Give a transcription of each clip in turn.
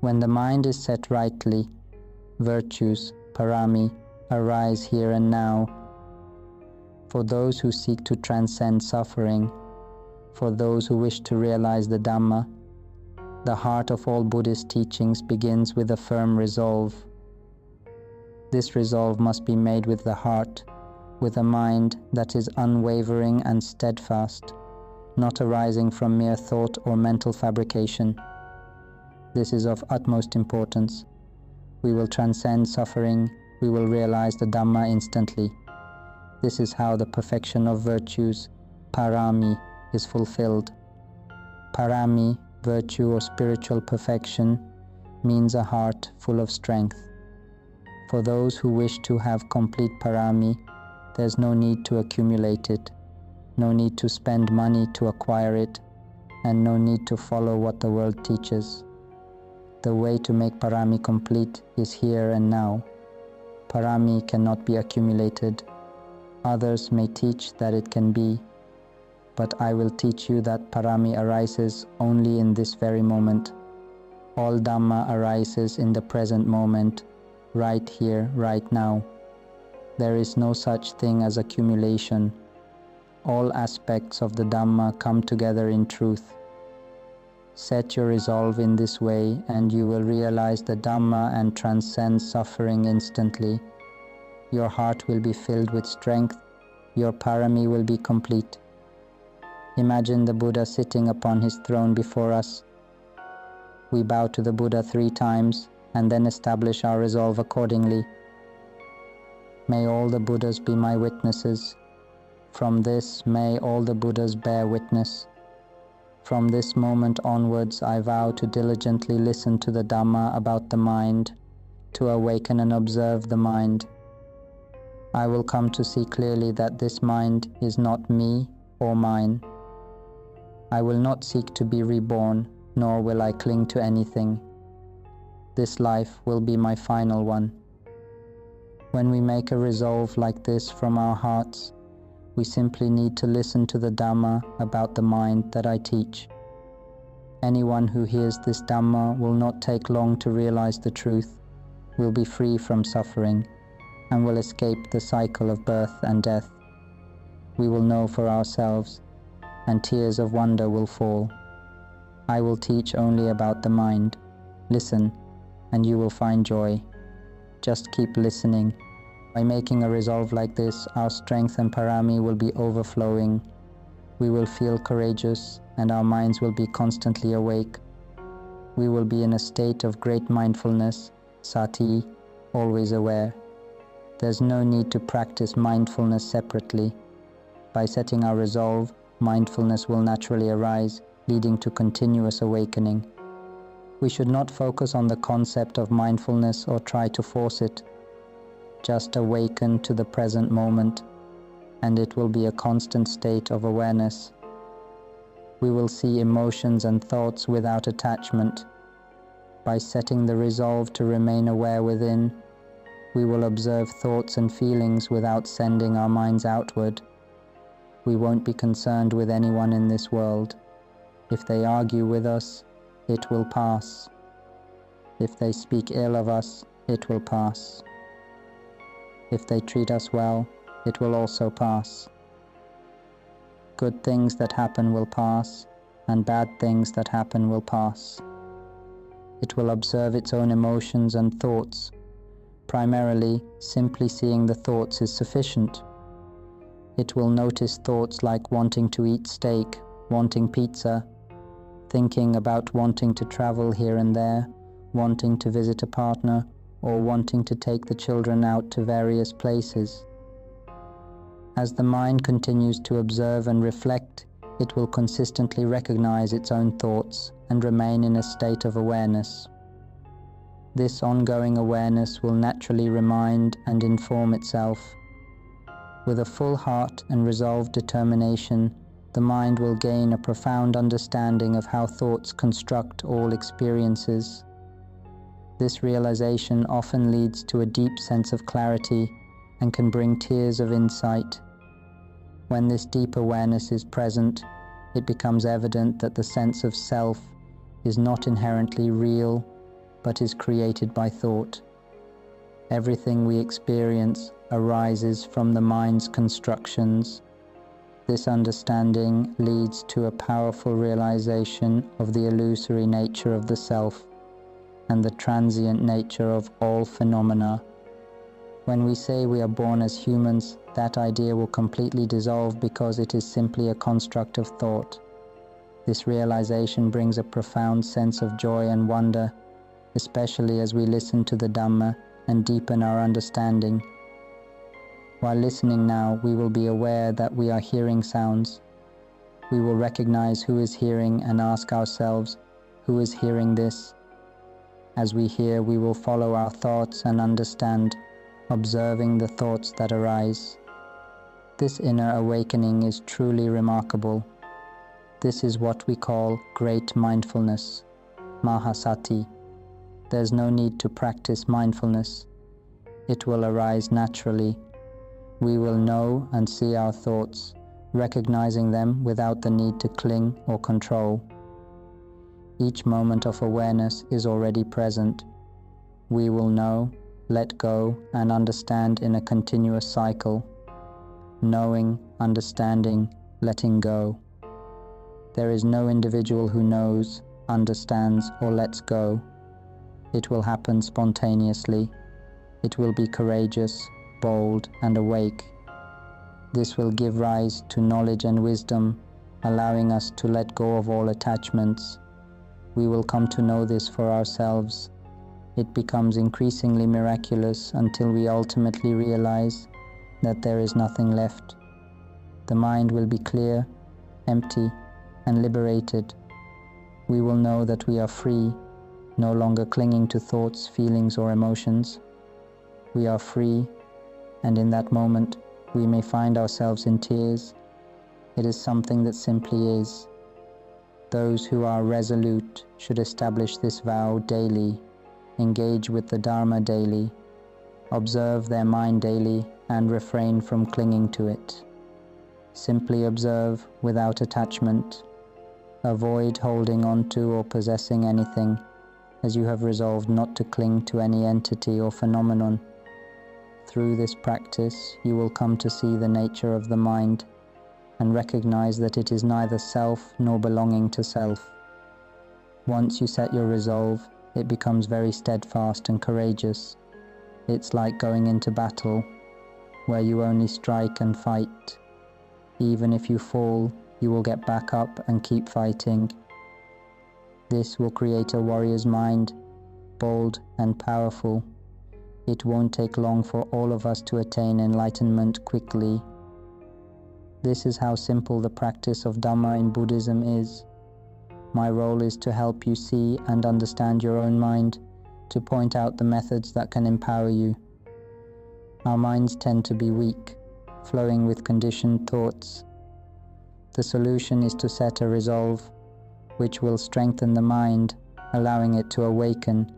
When the mind is set rightly, virtues, parami, arise here and now. For those who seek to transcend suffering, for those who wish to realize the Dhamma, the heart of all Buddhist teachings begins with a firm resolve. This resolve must be made with the heart, with a mind that is unwavering and steadfast, not arising from mere thought or mental fabrication. This is of utmost importance. We will transcend suffering, we will realize the Dhamma instantly. This is how the perfection of virtues, parami, is fulfilled. Parami, virtue or spiritual perfection, means a heart full of strength. For those who wish to have complete parami, there's no need to accumulate it, no need to spend money to acquire it, and no need to follow what the world teaches. The way to make parami complete is here and now. Parami cannot be accumulated. Others may teach that it can be, but I will teach you that parami arises only in this very moment. All Dhamma arises in the present moment, right here, right now. There is no such thing as accumulation. All aspects of the Dhamma come together in truth. Set your resolve in this way and you will realize the Dhamma and transcend suffering instantly. Your heart will be filled with strength, your parami will be complete. Imagine the Buddha sitting upon his throne before us. We bow to the Buddha 3 times and then establish our resolve accordingly. May all the Buddhas be my witnesses. From this, may all the Buddhas bear witness. From this moment onwards, I vow to diligently listen to the Dhamma about the mind, to awaken and observe the mind. I will come to see clearly that this mind is not me or mine. I will not seek to be reborn, nor will I cling to anything. This life will be my final one. When we make a resolve like this from our hearts, we simply need to listen to the Dhamma about the mind that I teach. Anyone who hears this Dhamma will not take long to realize the truth, will be free from suffering, and will escape the cycle of birth and death. We will know for ourselves, and tears of wonder will fall. I will teach only about the mind. Listen, and you will find joy. Just keep listening. By making a resolve like this, our strength and parami will be overflowing. We will feel courageous, and our minds will be constantly awake. We will be in a state of great mindfulness, sati, always aware. There's no need to practice mindfulness separately. By setting our resolve, mindfulness will naturally arise, leading to continuous awakening. We should not focus on the concept of mindfulness or try to force it. Just awaken to the present moment, and it will be a constant state of awareness. We will see emotions and thoughts without attachment. By setting the resolve to remain aware within, we will observe thoughts and feelings without sending our minds outward. We won't be concerned with anyone in this world. If they argue with us, it will pass. If they speak ill of us, it will pass. If they treat us well, it will also pass. Good things that happen will pass, and bad things that happen will pass. It will observe its own emotions and thoughts. Primarily, simply seeing the thoughts is sufficient. It will notice thoughts like wanting to eat steak, wanting pizza, thinking about wanting to travel here and there, wanting to visit a partner, or wanting to take the children out to various places. As the mind continues to observe and reflect, it will consistently recognize its own thoughts and remain in a state of awareness. This ongoing awareness will naturally remind and inform itself. With a full heart and resolved determination, the mind will gain a profound understanding of how thoughts construct all experiences. This realization often leads to a deep sense of clarity and can bring tears of insight. When this deep awareness is present, it becomes evident that the sense of self is not inherently real, but is created by thought. Everything we experience arises from the mind's constructions. This understanding leads to a powerful realization of the illusory nature of the self and the transient nature of all phenomena. When we say we are born as humans, that idea will completely dissolve because it is simply a construct of thought. This realization brings a profound sense of joy and wonder, especially as we listen to the Dhamma and deepen our understanding. While listening now, we will be aware that we are hearing sounds. We will recognize who is hearing and ask ourselves, who is hearing this? As we hear, we will follow our thoughts and understand, observing the thoughts that arise. This inner awakening is truly remarkable. This is what we call great mindfulness, Mahasati. There's no need to practice mindfulness. It will arise naturally. We will know and see our thoughts, recognizing them without the need to cling or control. Each moment of awareness is already present. We will know, let go, and understand in a continuous cycle. Knowing, understanding, letting go. There is no individual who knows, understands, or lets go. It will happen spontaneously. It will be courageous, bold, and awake. This will give rise to knowledge and wisdom, allowing us to let go of all attachments. We will come to know this for ourselves. It becomes increasingly miraculous until we ultimately realize that there is nothing left. The mind will be clear, empty, and liberated. We will know that we are free, no longer clinging to thoughts, feelings, or emotions. We are free, and in that moment, we may find ourselves in tears. It is something that simply is. Those who are resolute should establish this vow daily, engage with the Dharma daily, observe their mind daily, and refrain from clinging to it. Simply observe without attachment. Avoid holding on to or possessing anything, as you have resolved not to cling to any entity or phenomenon. Through this practice, you will come to see the nature of the mind and recognize that it is neither self nor belonging to self. Once you set your resolve, it becomes very steadfast and courageous. It's like going into battle, where you only strike and fight. Even if you fall, you will get back up and keep fighting. This will create a warrior's mind, bold and powerful. It won't take long for all of us to attain enlightenment quickly. This is how simple the practice of Dhamma in Buddhism is. My role is to help you see and understand your own mind, to point out the methods that can empower you. Our minds tend to be weak, flowing with conditioned thoughts. The solution is to set a resolve, which will strengthen the mind, allowing it to awaken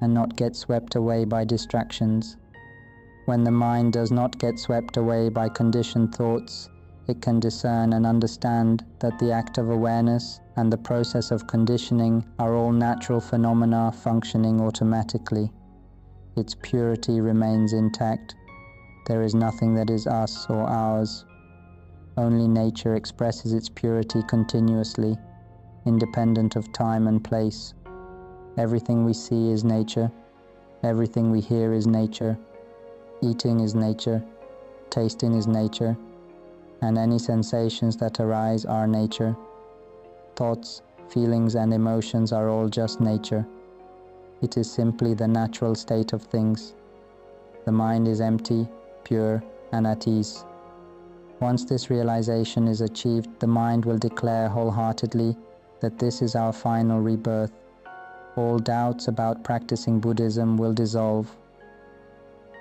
and not get swept away by distractions. When the mind does not get swept away by conditioned thoughts, it can discern and understand that the act of awareness and the process of conditioning are all natural phenomena functioning automatically. Its purity remains intact. There is nothing that is us or ours. Only nature expresses its purity continuously, independent of time and place. Everything we see is nature. Everything we hear is nature. Eating is nature. Tasting is nature. And any sensations that arise are nature. Thoughts, feelings, and emotions are all just nature. It is simply the natural state of things. The mind is empty, pure, and at ease. Once this realization is achieved, the mind will declare wholeheartedly that this is our final rebirth. All doubts about practicing Buddhism will dissolve.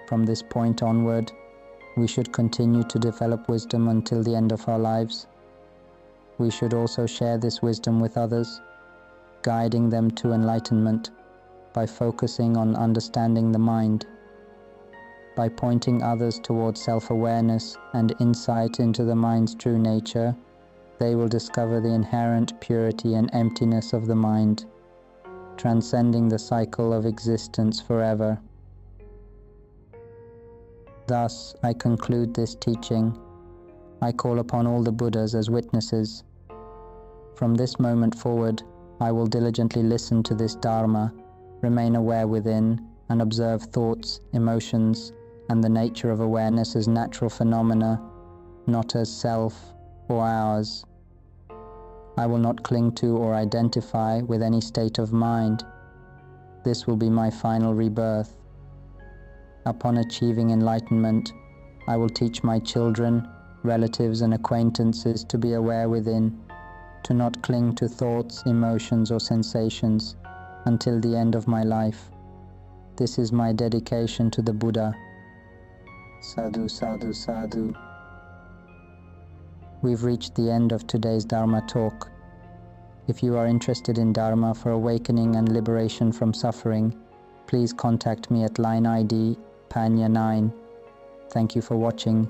From this point onward, we should continue to develop wisdom until the end of our lives. We should also share this wisdom with others, guiding them to enlightenment by focusing on understanding the mind. By pointing others towards self-awareness and insight into the mind's true nature, they will discover the inherent purity and emptiness of the mind. transcending the cycle of existence forever. Thus, I conclude this teaching. I call upon all the Buddhas as witnesses. From this moment forward, I will diligently listen to this Dharma, remain aware within, and observe thoughts, emotions, and the nature of awareness as natural phenomena, not as self or ours. I will not cling to or identify with any state of mind. This will be my final rebirth. Upon achieving enlightenment, I will teach my children, relatives, and acquaintances to be aware within, to not cling to thoughts, emotions, or sensations until the end of my life. This is my dedication to the Buddha. Sadhu, sadhu, sadhu. We've reached the end of today's Dharma talk. If you are interested in Dharma for awakening and liberation from suffering, please contact me at line ID Panya9. Thank you for watching.